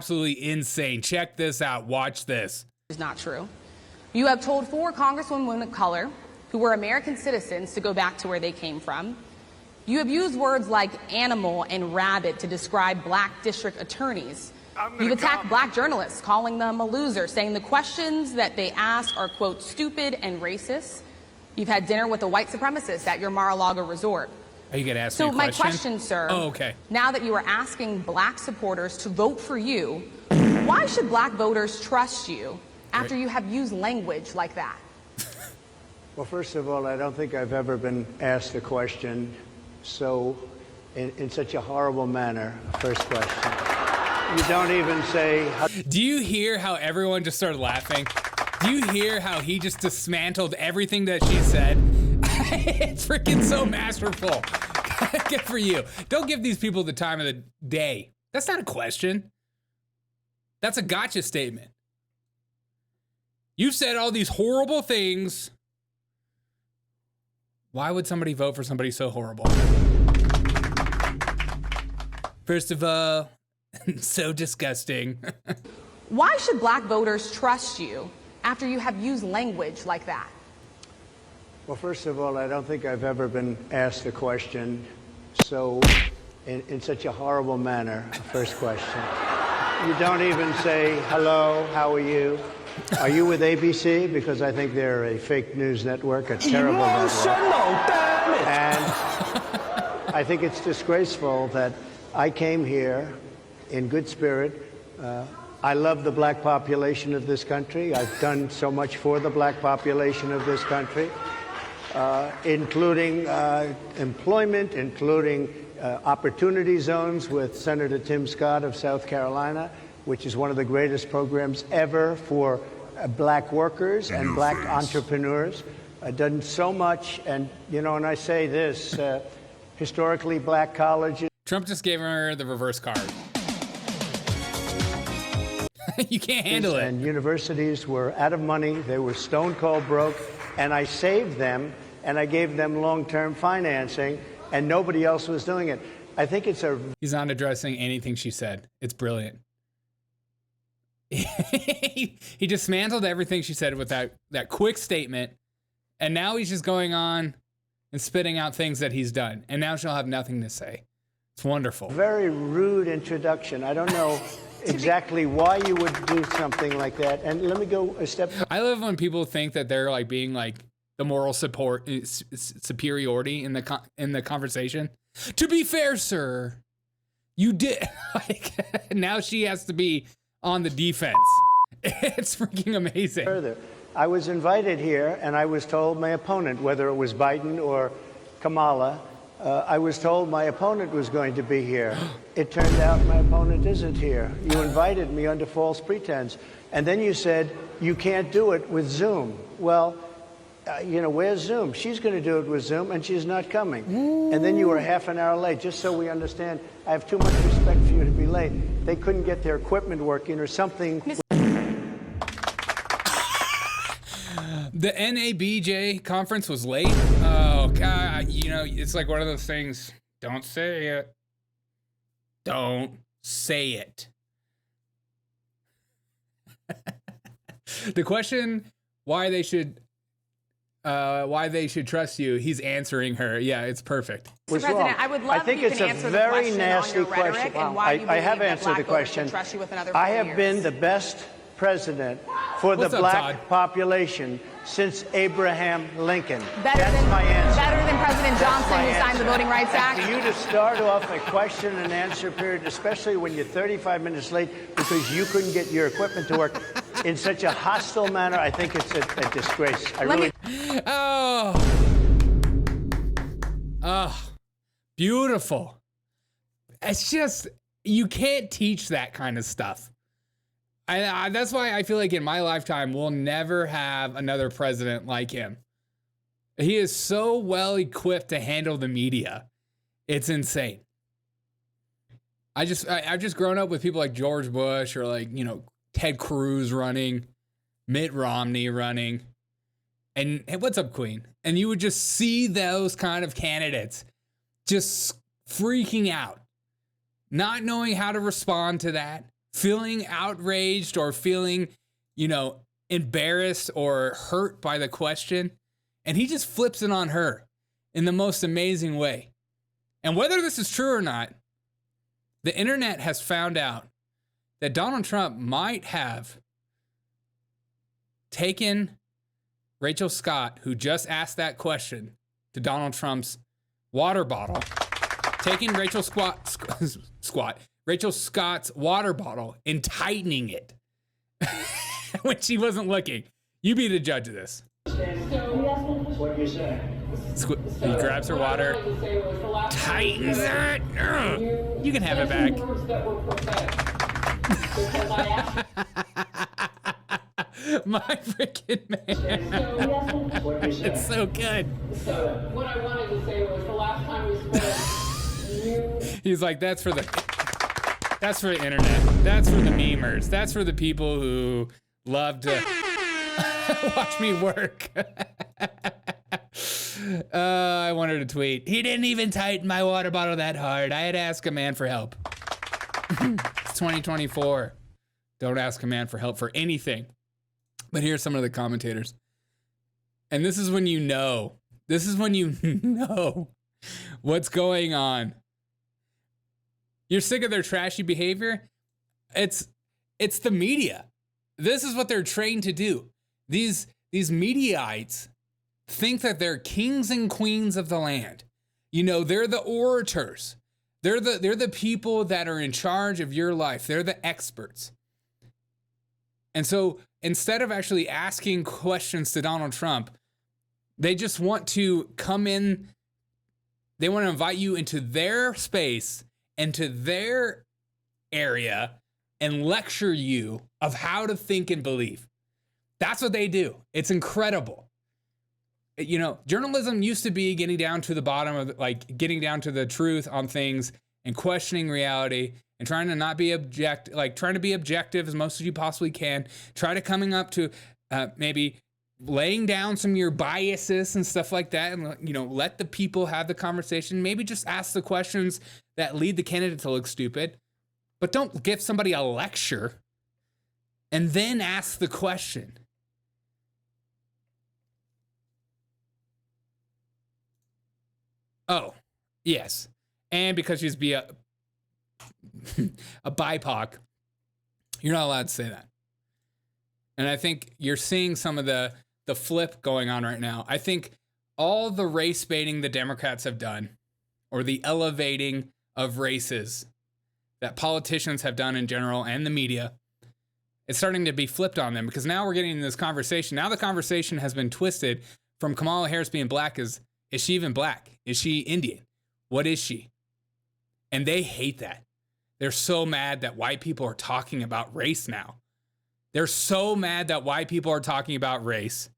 Absolutely insane. Check this out. Watch this. Is not true. You have told 4 congresswomen of color who were American citizens to go back to where they came from. You have used words like animal and rabbit to describe black district attorneys. You've attacked black journalists, calling them a loser, saying the questions that they ask are, quote, stupid and racist. You've had dinner with a white supremacist at your Mar-a-Lago resort. Are you going to ask me a question? So my question, sir, okay. Now that you are asking black supporters to vote for you, why should black voters trust you after you have used language like that? Well, first of all, I don't think I've ever been asked a question in such a horrible manner. First question. You don't even say... Do you hear how everyone just started laughing? Do you hear how he just dismantled everything that she said? It's freaking so masterful. Good for you. Don't give these people the time of the day. That's not a question. That's a gotcha statement. You've said all these horrible things. Why would somebody vote for somebody so horrible? First of all, so disgusting. Why should black voters trust you after you have used language like that? Well, first of all, I don't think I've ever been asked a question in such a horrible manner. First question. You don't even say, hello, how are you? Are you with ABC? Because I think they're a fake news network, a terrible network. Damn it. And I think it's disgraceful that I came here in good spirit. I love the black population of this country. I've done so much for the black population of this country, including employment, including opportunity zones with Senator Tim Scott of South Carolina, which is one of the greatest programs ever for black workers and black entrepreneurs. I've done so much, and, you know, and I say this, historically black colleges. Trump just gave her the reverse card. You can't handle it. And universities were out of money. They were stone cold broke, and I saved them, and I gave them long-term financing, and nobody else was doing it. I think it's a... He's not addressing anything she said. It's brilliant. He dismantled everything she said with that quick statement, and now he's just going on and spitting out things that he's done, and now she'll have nothing to say. It's wonderful. Very rude introduction. I don't know exactly why you would do something like that. And let me go a step. I love when people think that they're like being like the moral superiority in the conversation. To be fair, sir, you did. Like, now she has to be on the defense. It's freaking amazing. Further, I was invited here, and I was told my opponent, whether it was Biden or Kamala, I was told my opponent was going to be here. It turned out my opponent isn't here. You invited me under false pretense. And then you said, you can't do it with Zoom. Well, you know, where's Zoom? She's going to do it with Zoom, and she's not coming. And then you were half an hour late. Just so we understand, I have too much respect for you to be late. They couldn't get their equipment working or something. The NABJ conference was late. Oh, God. You know, it's like one of those things. Don't say it. Don't say it. The question, why they should trust you, he's answering her. Yeah, it's perfect. Was President, wrong. I would love I think if it's you a can answer very the question nasty on your rhetoric question. and why you I have believe that answered black the voters question. should trust you with another I 4 have years. been the best president for What's the up, black Todd? population since Abraham Lincoln. Better That's than, my answer. better than President Johnson, my who signed the answer. Voting Rights Act. For you to start off a question and answer period, especially when you're 35 minutes late because you couldn't get your equipment to work in such a hostile manner, I think it's a disgrace. Oh, beautiful. It's just, you can't teach that kind of stuff. That's why I feel like in my lifetime, we'll never have another president like him. He is so well equipped to handle the media. It's insane. I've just grown up with people like George Bush or like, you know, Ted Cruz running, Mitt Romney running. And hey, what's up, Queen? And you would just see those kind of candidates just freaking out, not knowing how to respond to that, feeling outraged or feeling, embarrassed or hurt by the question. And he just flips it on her in the most amazing way. And whether this is true or not, the internet has found out that Donald Trump might have taken Rachel Scott, who just asked that question to Donald Trump's water bottle, taking Rachel Scott's water bottle and tightening it when she wasn't looking. You be the judge of this. What do you say? He grabs her water, tightens it. You can have it back. My freaking man. It's so good. So what I wanted to say was the last time we spoke, He's like, that's for the internet. That's for the memers. That's for the people who love to watch me work. I wanted to tweet. He didn't even tighten my water bottle that hard. I had to ask a man for help. It's 2024. Don't ask a man for help for anything. But here's some of the commentators. And this is when you know. This is when you know what's going on. You're sick of their trashy behavior? It's the media. This is what they're trained to do. These mediaites think that they're kings and queens of the land. They're the orators. They're the people that are in charge of your life. They're the experts. And so instead of actually asking questions to Donald Trump, they just want to come in. They want to invite you into their space, into their area, and lecture you of how to think and believe. That's what they do. It's incredible. Journalism used to be getting down to the bottom of, getting down to the truth on things and questioning reality and trying to not be trying to be objective as most as you possibly can. Try to coming up to maybe laying down some of your biases and stuff like that, and let the people have the conversation. Maybe just ask the questions that lead the candidate to look stupid, but don't give somebody a lecture and then ask the question. Oh, yes. And because she's a BIPOC, you're not allowed to say that. And I think you're seeing some of the flip going on right now. I think all the race baiting the Democrats have done, or the elevating of races that politicians have done in general and the media, it's starting to be flipped on them, because now we're getting in this conversation. Now the conversation has been twisted from Kamala Harris being black. Is she even black? Is she Indian? What is she? And they hate that. They're so mad that white people are talking about race now. They're so mad that white people are talking about race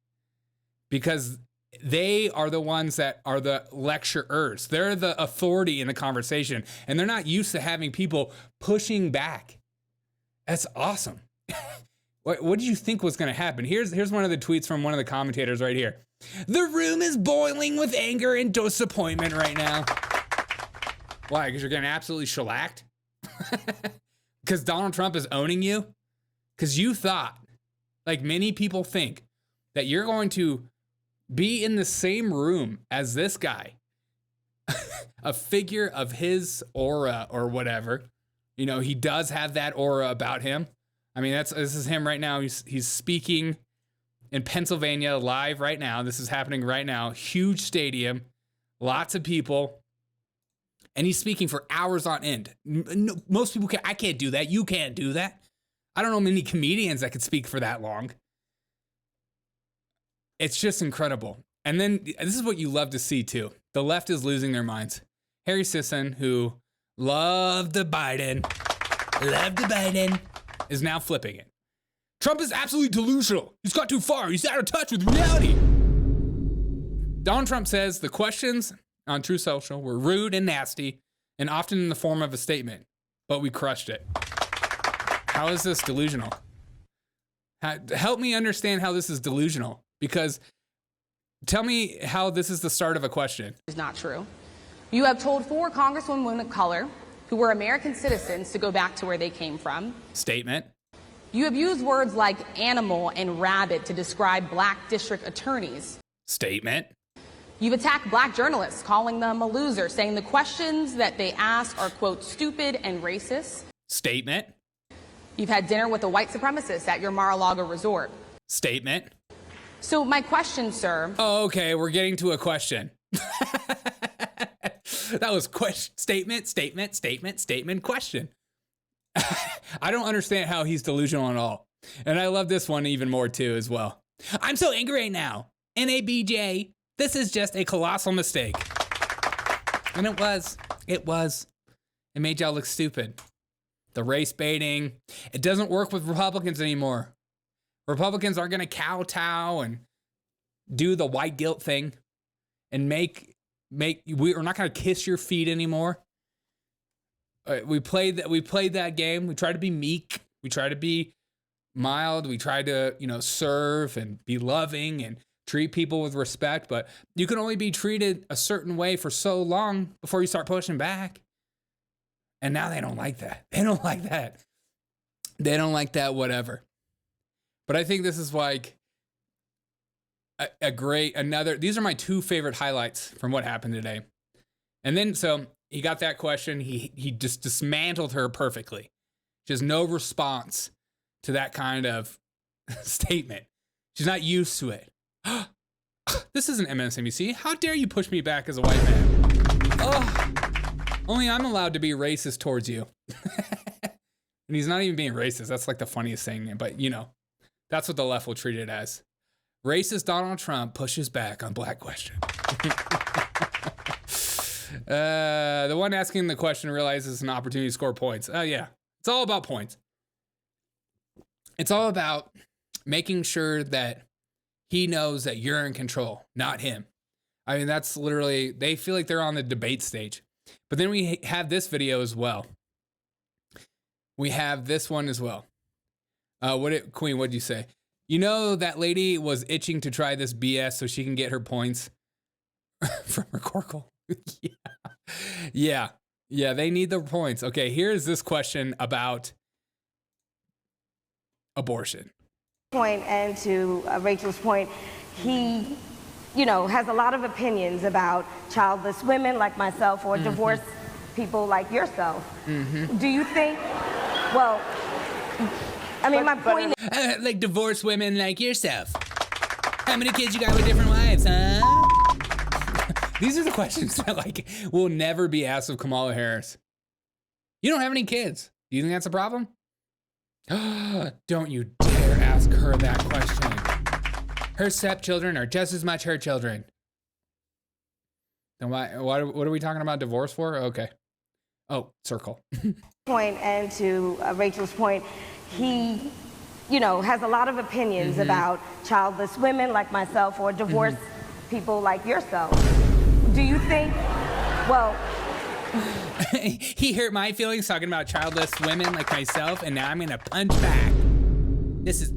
because they are the ones that are the lecturers. They're the authority in the conversation, and they're not used to having people pushing back. That's awesome. What did you think was going to happen? Here's one of the tweets from one of the commentators right here. The room is boiling with anger and disappointment right now. Why? Because you're getting absolutely shellacked? Because Donald Trump is owning you? Because you thought, like many people think, that you're going to be in the same room as this guy, a figure of his aura or whatever. He does have that aura about him. I mean, this is him right now. He's speaking in Pennsylvania live right now. This is happening right now. Huge stadium, lots of people. And he's speaking for hours on end. Most people can't. I can't do that. You can't do that. I don't know many comedians that could speak for that long. It's just incredible. And then this is what you love to see too. The left is losing their minds. Harry Sisson, who loved the Biden, is now flipping it. Trump is absolutely delusional. He's got too far. He's out of touch with reality. Donald Trump says the questions on True Social were rude and nasty and often in the form of a statement, but we crushed it. How is this delusional? Help me understand how this is delusional, because tell me how this is the start of a question. Is not true. You have told 4 congresswomen of color who were American citizens to go back to where they came from. Statement. You have used words like animal and rabbit to describe black district attorneys. Statement. You've attacked black journalists, calling them a loser, saying the questions that they ask are, quote, stupid and racist. Statement. You've had dinner with a white supremacist at your Mar-a-Lago resort. Statement. So my question, sir. Oh, okay, we're getting to a question. That was statement, question. I don't understand how he's delusional at all. And I love this one even more too as well. I'm so angry right now. NABJ, this is just a colossal mistake. And it was. It made y'all look stupid. The race baiting, it doesn't work with Republicans anymore. Republicans aren't gonna kowtow and do the white guilt thing and we're not gonna kiss your feet anymore. We played that game. We tried to be meek. We tried to be mild. We tried to, serve and be loving and treat people with respect. But you can only be treated a certain way for so long before you start pushing back. And now they don't like that. They don't like that. They don't like that, whatever. But I think this is like these are my two favorite highlights from what happened today. And then, so he got that question. He just dismantled her perfectly. She has no response to that kind of statement. She's not used to it. This isn't MSNBC. How dare you push me back as a white man? Oh, only I'm allowed to be racist towards you. And he's not even being racist. That's like the funniest thing. But that's what the left will treat it as. Racist Donald Trump pushes back on black question. The one asking the question realizes it's an opportunity to score points. Oh yeah, it's all about points. It's all about making sure that he knows that you're in control, not him. I mean, that's literally, they feel like they're on the debate stage. But then we have this video as well. We have this one as well. Queen, what'd you say? That lady was itching to try this BS so she can get her points from her Corkle. Yeah, they need the points. Okay, here's this question about abortion. Point, and to Rachel's point, he, has a lot of opinions about childless women like myself or divorced people like yourself. Do you think, my point is... like divorced women like yourself. How many kids you got with different wives, huh? These are the questions that will never be asked of Kamala Harris. You don't have any kids. Do you think that's a problem? Don't you dare ask her that question. Her stepchildren are just as much her children. Then what are we talking about divorce for? Okay. Oh, circle. Point, and to Rachel's point, he, has a lot of opinions about childless women like myself or divorced people like yourself. Do you think, he hurt my feelings talking about childless women like myself, and now I'm gonna punch back. This is...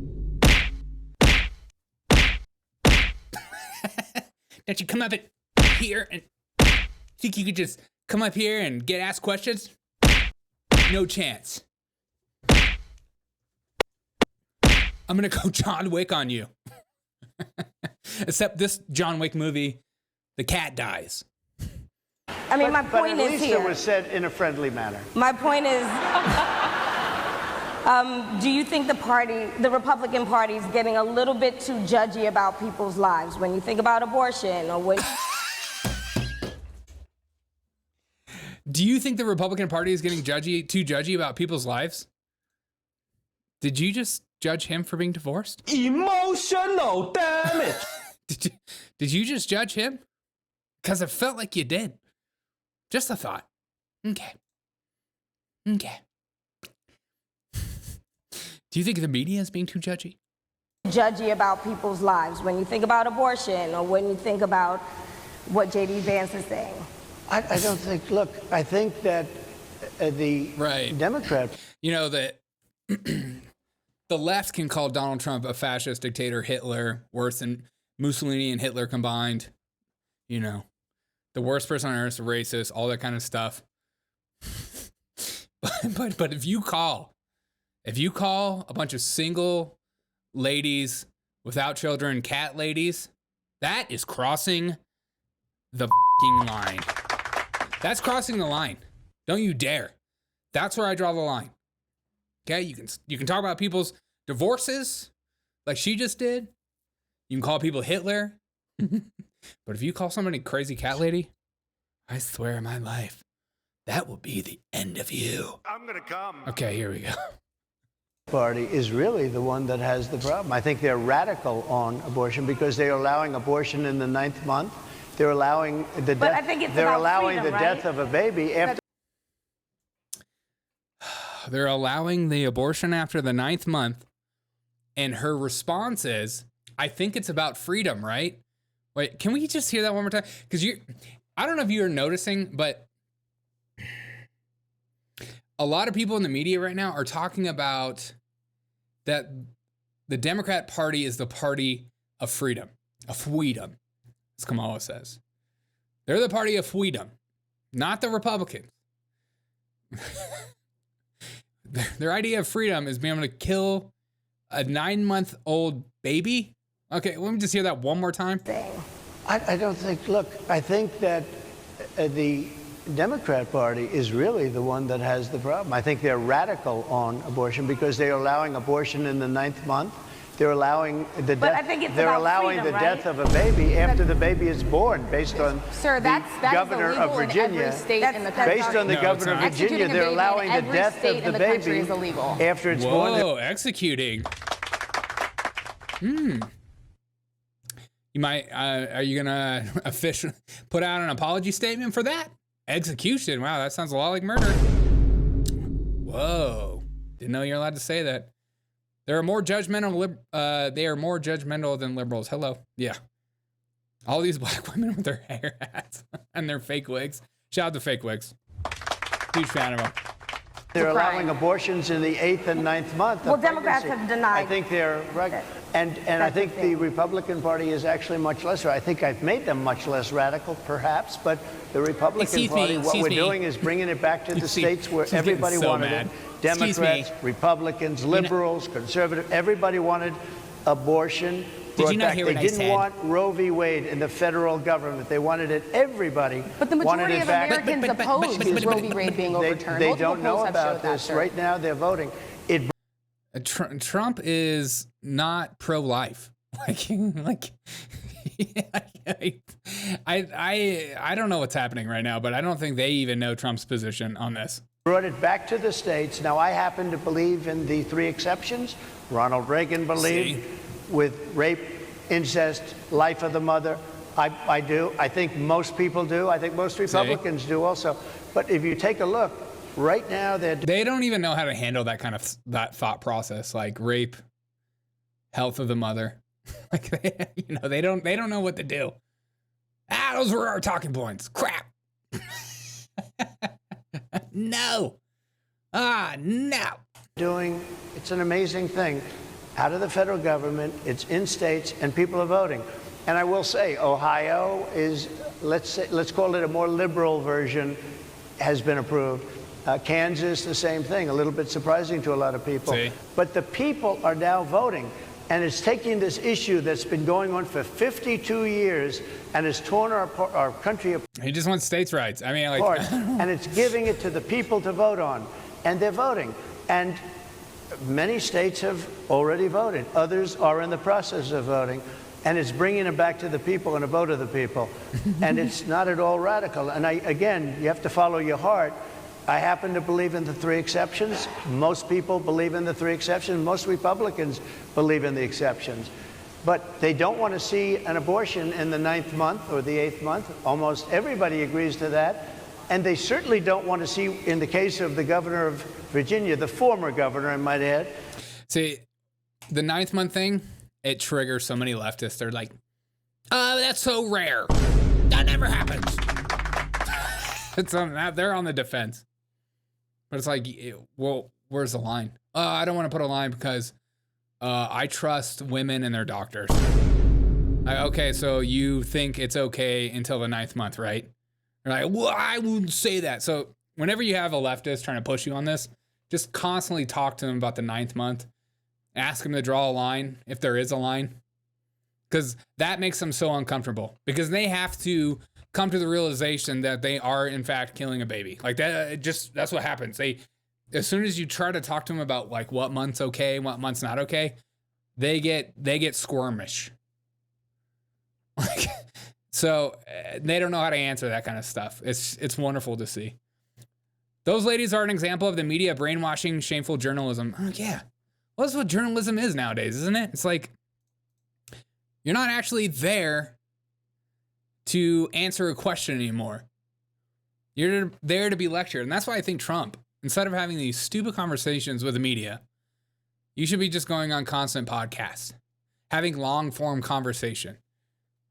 Don't you come up here and think you could just come up here and get asked questions? No chance. I'm gonna go John Wick on you. Except this John Wick movie, the cat dies. My point at is least here. it was said in a friendly manner. My point is, do you think the Republican Party is getting a little bit too judgy about people's lives when you think about abortion or when... Do you think the Republican Party is getting too judgy about people's lives? Did you just judge him for being divorced? Emotional damage. Did you just judge him? Because it felt like you did. Just a thought. Okay. Do you think the media is being too judgy? Judgy about people's lives when you think about abortion or when you think about what J.D. Vance is saying. I don't think, look, I think that the Democrat... that the left can call Donald Trump a fascist dictator, Hitler, worse than Mussolini and Hitler combined. The worst person on earth, a racist, all that kind of stuff. But if you call a bunch of single ladies without children, cat ladies, that is crossing the f***ing line. That's crossing the line. Don't you dare. That's where I draw the line. Okay, you can talk about people's divorces like she just did. You can call people Hitler. But if you call somebody crazy cat lady, I swear on my life, that will be the end of you. I'm going to come. Okay, here we go. Party is really the one that has the problem. I think they're radical on abortion because they're allowing abortion in the 9th month. They're allowing the But I think it's they're about allowing freedom, the death of a baby after. They're allowing the abortion after the 9th month. And her response is, I think it's about freedom, right? Wait, can we just hear that one more time? Because I don't know if you're noticing, but a lot of people in the media right now are talking about that the Democrat Party is the party of freedom, as Kamala says. They're the party of freedom, not the Republicans. Their idea of freedom is being able to kill a 9-month-old baby. Okay, let me just hear that one more time. I don't think, look, I think that the Democrat Party is really the one that has the problem. I think they're radical on abortion because they're allowing abortion in the 9th month. They're allowing the But I think it's they're about allowing freedom, the death right? of a baby after the baby is born, based on Sir, the that governor is of illegal Virginia. in every state in the That's country. Based on the No, governor of it's not. Virginia, Executing a they're baby in allowing the every death state of in the the country baby is illegal. after it's born. Whoa, executing. You might, are you gonna officially put out an apology statement for that? Execution, wow, that sounds a lot like murder. Whoa, didn't know you're allowed to say that. They are more judgmental than liberals. Hello, yeah. All these black women with their hair hats and their fake wigs. Shout out to fake wigs. Huge fan of them. They're For allowing crime. abortions in the 8th and 9th month. of Well, Democrats pregnancy. have denied I think they're right. that. And I That's think the the thing. Republican Party is actually much less. I think I've made them much less radical, perhaps. But the Republican Excuse me, Party, what excuse we're me. doing is bringing it back to the See, states where she's getting everybody so wanted mad. it. Excuse Democrats, me. Republicans, liberals, conservative, everybody wanted abortion. Did you brought not back. hear They what I didn't said? want Roe v. Wade in the federal government. They wanted it. Everybody But the wanted majority it of back. Americans oppose Roe v. Wade being overturned. They Multiple don't know polls have about showed that, this. sir. Right now, they're voting. It Trump is not pro-life. I don't know what's happening right now, but I don't think they even know Trump's position on this. brought it back to the states. Now, I happen to believe in the 3 exceptions. Ronald Reagan believed with rape, incest, life of the mother. I do. I think most people do. I think most Republicans do also. But if you take a look, right now They don't even know how to handle that kind of that thought process, like rape, health of the mother. Like they don't know what to do. Those were our talking points. Crap. No. No. doing, it's an amazing thing. Out of the federal government, it's in states, and people are voting. And I will say, Ohio is, let's call it a more liberal version, has been approved. Kansas, the same thing, a little bit surprising to a lot of people. See? But the people are now voting. And it's taking this issue that's been going on for 52 years and has torn our country apart. He just wants states' rights. I mean, like, And it's giving it to the people to vote on. And they're voting. And many states have already voted. Others are in the process of voting. And it's bringing it back to the people and a vote of the people. And it's not at all radical. And again, you have to follow your heart. I happen to believe in the 3 exceptions. Most people believe in the 3 exceptions. Most Republicans believe in the exceptions. But they don't want to see an abortion in the 9th month or the 8th month. Almost everybody agrees to that. And they certainly don't want to see, in the case of the governor of Virginia, the former governor, I might add. see, the 9th month thing, it triggers so many leftists. They're like, oh, that's so rare. That never happens. They're on the defense. But it's like, well, where's the line? I don't want to put a line because I trust women and their doctors. Okay, so you think it's okay until the 9th month, right? They're like, well, I wouldn't say that. So whenever you have a leftist trying to push you on this, just constantly talk to them about the 9th month. Ask them to draw a line if there is a line, because that makes them so uncomfortable, because they have to come to the realization that they are in fact killing a baby. Like that, that's what happens. As soon as you try to talk to them about like what month's okay, what month's not okay, they get squirmish. Like, so they don't know how to answer that kind of stuff. It's wonderful to see. Those ladies are an example of the media brainwashing, shameful journalism. Oh, yeah. Well, that's what journalism is nowadays, isn't it? It's like, you're not actually there to answer a question anymore. You're there to be lectured. And that's why I think Trump, instead of having these stupid conversations with the media, you should be just going on constant podcasts, having long form conversation.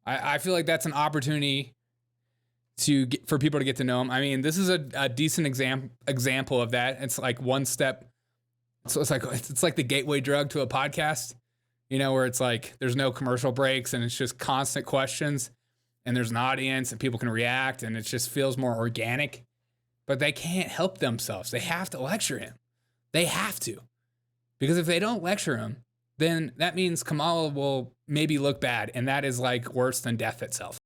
I feel like that's an opportunity for people to get to know him. I mean, this is a decent example of that. It's like one step. So it's like the gateway drug to a podcast, you know, where it's like there's no commercial breaks and it's just constant questions and there's an audience and people can react and it just feels more organic. But they can't help themselves. They have to lecture him. They have to. Because if they don't lecture him, then that means Kamala will maybe look bad, and that is like worse than death itself.